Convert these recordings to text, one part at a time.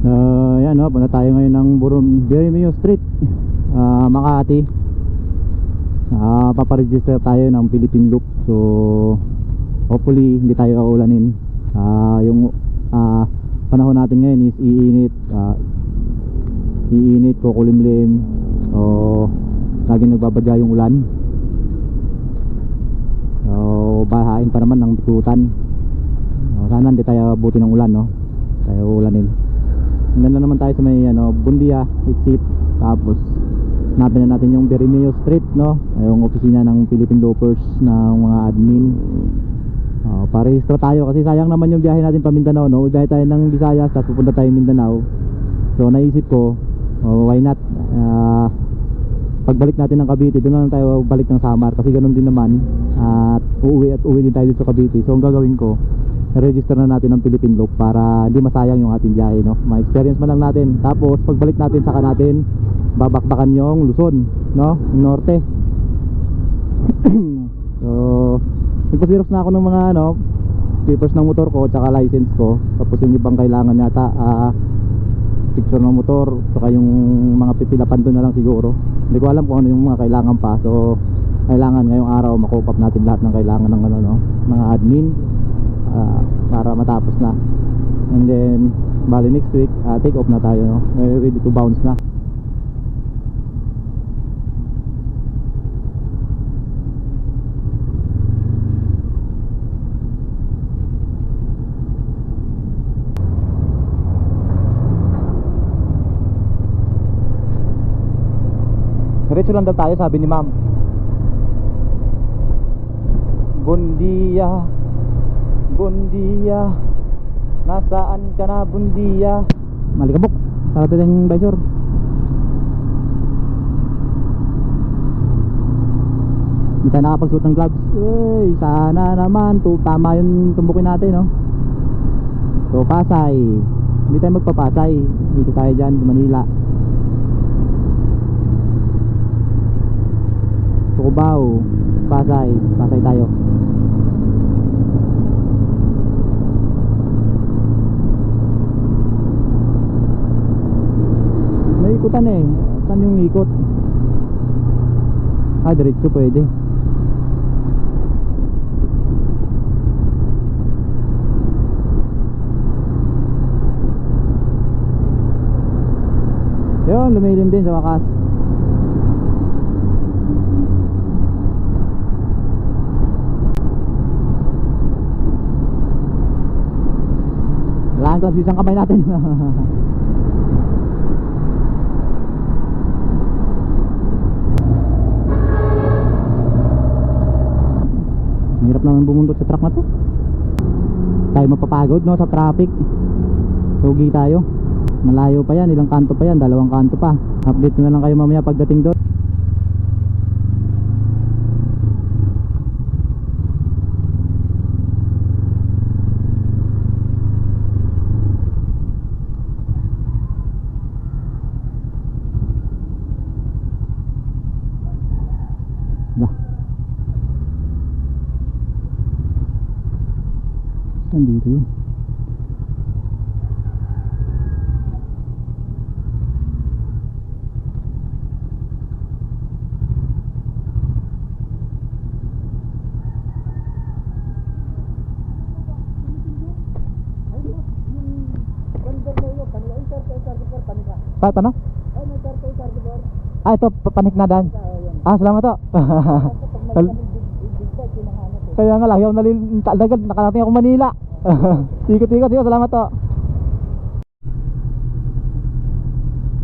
Yan no, punta tayo ngayon ng Bermeo Street, Makati. Paparegister tayo ng Philippine Loop. So hopefully hindi tayo kaulanin. Yung panahon natin ngayon is iinit, kukulimlim. So laging nagbabadya yung ulan. So bahain pa naman ng bitutan. Sana hindi tayo abuti ng ulan, no? Tayo ulanin. Hanggang na naman tayo sa may Bundia exit. Tapos hanapin na natin yung Bermeo Street, no? Yung opisina ng Philippine Loopers ng mga admin. Parehistro tayo kasi sayang naman yung biyahe natin pa Mindanao, no? Biyahe tayo ng Visayas tapos pupunta tayo Mindanao. So naisip ko, why not pagbalik natin ng Cavite, doon na lang tayo balik ng Samar kasi ganoon din naman. At uwi din tayo dito sa Cavite. So ang gagawin ko, register na natin ng Philippine Loop para hindi masayang yung ating biyahe, no? Ma-experience man lang natin. Tapos pagbalik natin saka natin babakbakan yung Luzon, no? Yung norte. So nagpa-xerox na ako ng mga papers ng motor ko tsaka license ko. Tapos yung ibang kailangan yata picture ng motor tsaka yung mga pipilapan doon na lang siguro. Hindi ko alam kung ano yung mga kailangan pa. So kailangan ngayong araw makup up natin lahat ng kailangan ng mga admin para matapos na. And then bali next week take off na tayo, no? Ready to bounce na. Diretso lang daw tayo, sabi ni ma'am. Bundia, Bundia, nasaan ka na Bundia? Malikabok, sarado yung visor. Hindi tayo nakapagsuot ng gloves. Sana naman tama yung tumbukin natin, no? So Pasay, hindi tayo magpapasay. Dito tayo dyan, Manila. Cubao, Pasay tayo. May ikutan eh. Saan yung ikot? Diretso pwede. Yun, lumilim din sa wakas. Kailangan ko isang kamay natin. Hirap naman bumundot sa truck na to. Tayo mapapagod, no, sa traffic. Sugi tayo. Malayo pa yan, ilang kanto pa yan, 2 kanto pa. Update ko na lang kayo mamaya pagdating doon. Nandito yun. Paano? Ito panik na dan. Salamat to. Kaya nga lang, nakarating ako Manila. Tikot-tikot, salamat to.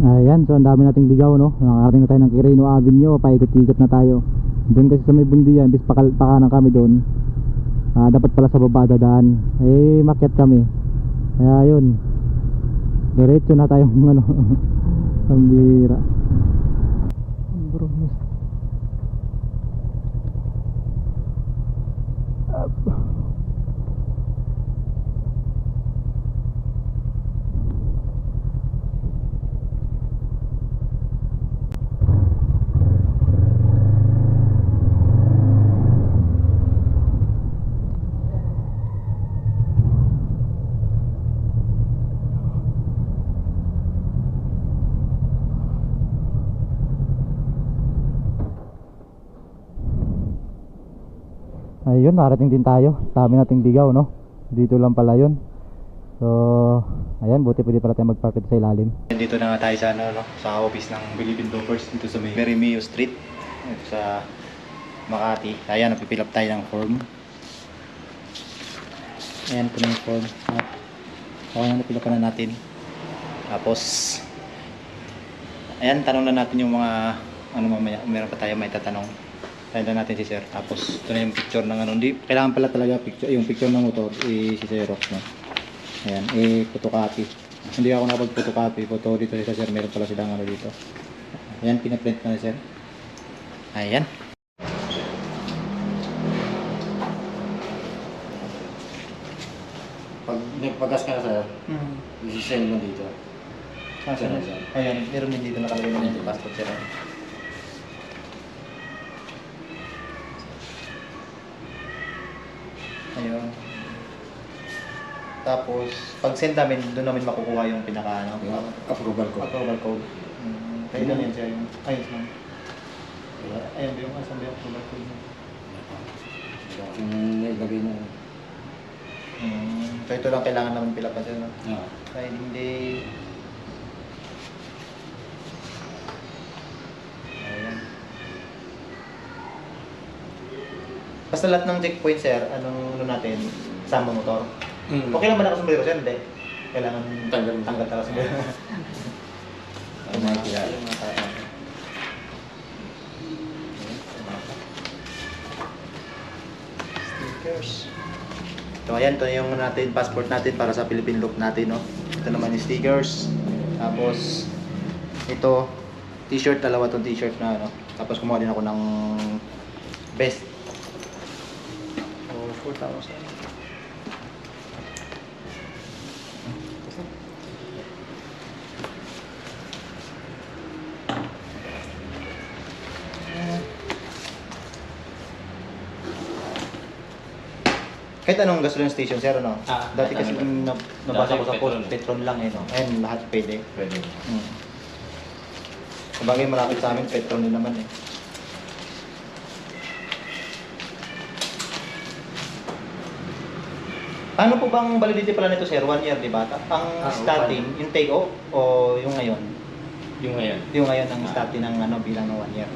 Ayan, so ang dami nating ligaw, no? Nakarating na tayo ng Quirino Avenue. Paikot-ikot na tayo. Doon kasi sa may Bundia, imbis pakanan kami doon, dapat pala sa baba dadaan. Makyat kami. Kaya yun, diretso na tayong pambira. ayun, narating din tayo. Dami nating ligaw, no? Dito lang pala yun. So, ayan, buti pwede pala tayo mag-park dito sa ilalim. Dito na nga tayo sa, ano, no? Sa office ng Philippine Loopers dito sa Berrimeo Street. Dito sa Makati. Ayan, napipill up tayo ng form. Ayan po na yung form. Okay na, napill up na natin. Tapos, ayan, tanong na natin yung mga, ano mamaya, meron pa tayo may tatanong. Tayo na natin si sir. Tapos, ito na yung picture ng ano. Hindi, kailangan pala talaga picture, yung picture ng motor, si Xerox, no? Ayan, photocopy. Hindi ako nakapag-photocopy. Photo dito si sir, meron pala silang ano dito. Ayan, pinaprint na ni sir. Ayan. Pag nagpagas ka na sir, isi-send mo dito. Sir. Ayan, meron din dito nakalagay na yung passport sir. Ayun. Tapos, pag send namin, doon namin makukuha yung pinaka ano, Approval ko. approval code. Kaya lang yan siya yung, ayos lang. Ayun ba yung asan ba yung approval code mo? Yung nailagay na. So ito lang kailangan naman pila pa siya, no? Oo. Kaya hindi... Ayan. Basta lahat ng checkpoint sir, anong ano natin, sama motor. Okay lang ba nakasumbrero sir? Hindi. Kailangan tanggal talaga sumbrero. Ang mga kilala. Stickers. So ayan, ito yung natin, passport natin para sa Philippine Loop natin, no? Ito naman yung stickers. Tapos, ito, t-shirt, dalawa tong t-shirt na, ano? Tapos kumuha din ako ng vest. So, 4,000. Kahit anong gasoline station, sir, no? Dati kasi nabasa ko sa post, Petron lang, eh, no? Ayun, lahat pwede. Pwede. Sabagay, malapit sa amin, Petron din naman, eh. Paano po bang validity pala nito, sir? 1 year, di ba? Ang starting, yung take-off, o yung ngayon? Yung ngayon. Yung ngayon ang starting ng ano, bilang ng 1 year.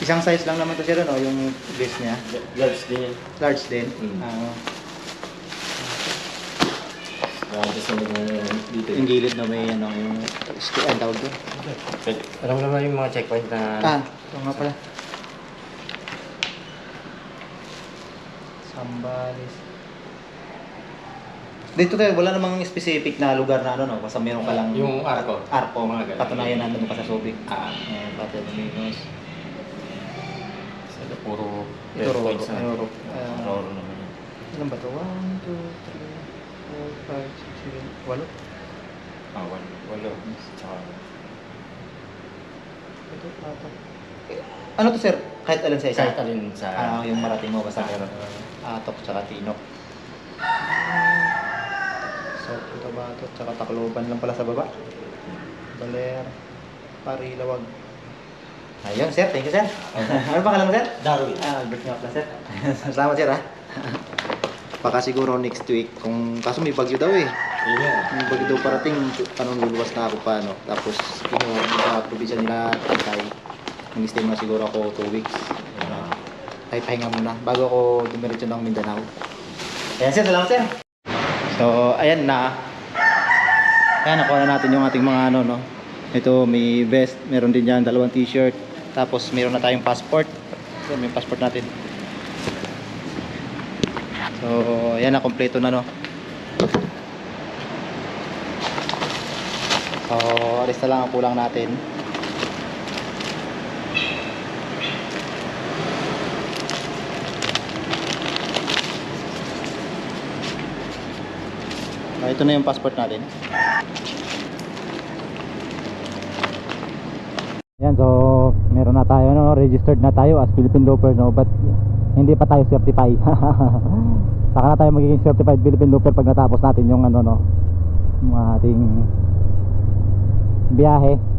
Isang size lang naman to sir, no? Yung base niya. Large din yan. Large din. Tapos dito. Yung gilid na may ano, yung ang tawag doon. Alam mo naman yung mga checkpoint na... Ito nga pala. Sambales. Dito tayo, wala namang specific na lugar na ano, no? Basta meron ka lang... Yung arko. Arko. Mga ganun. Katunayan na nandun ka sa Subic. Battle Dominos. Ito puro Ito, Roro. points na. Roro. Roro naman yun. Ilan ba ito? 1, 2, 3, 4, 5, 6, 7, 8. Walo. Tsaka... Ito, ato. Ano to sir? Kahit alin sa isa? Kahit alin sa... Yung marating mo, basta meron. Atok, tsaka Tinok. So, Cotabato, tsaka Tacloban lang pala sa baba. Baler, Parilawag. Ayun sir, thank you sir. Ano pa kalam mo sir? Darwin. Albert nga pala sir. Salamat sir ha. Baka siguro next week, kung kaso may bagyo daw eh. Yeah. Yung bagyo daw parating, tanong luluwas na ako pa, no? Tapos, kinuha sa probinsya nila, Tantay. Mag-stay muna siguro ako 2 weeks. Ay, pahinga muna. Bago ako dumiretso ng Mindanao. Ayan sir, salamat sir. So, ayan na. Ayan, nakuha na natin yung ating mga ano, no? Ito, may vest. Meron din dyan, 2 t-shirt. Tapos, meron na tayong passport. So, may passport natin. So, ayan na, kompleto na, no? So, alis na lang ang kulang natin. So, ito na yung passport natin. Ayan, so meron na tayo, no? Registered na tayo as Philippine Looper, no? But hindi pa tayo certified. Saka na tayo magiging certified Philippine Looper pag natapos natin yung ano no, yung ating biyahe.